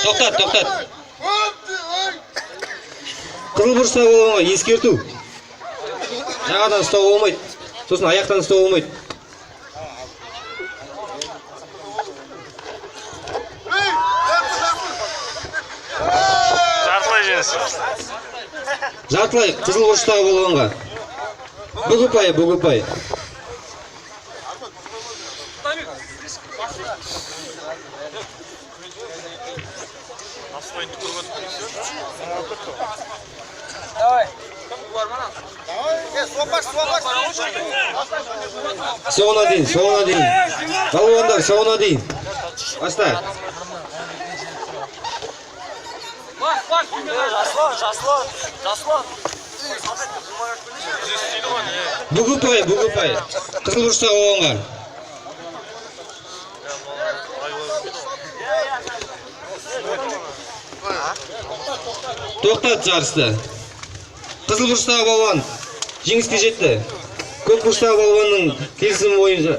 Тоқтат. Қызыл бұрышта болғанға ескерту. Жағадан ұстау болмайды. Сосын аяқтан ұстау болмайды. Жартылай жеңіс. Жартылай қызыл бұрыштағы болғанға. Бүгіпай. Соғына дейін. Балуандар, соғына дейін. Баста. Жаслан. Бүгіпай. Қызыл бұрыштағы болғанға. Тоқтат жарысты. Қызыл бұрыштағы балуан жеңіске жетті. Көк бұрыштағы балуанның келісімі бойынша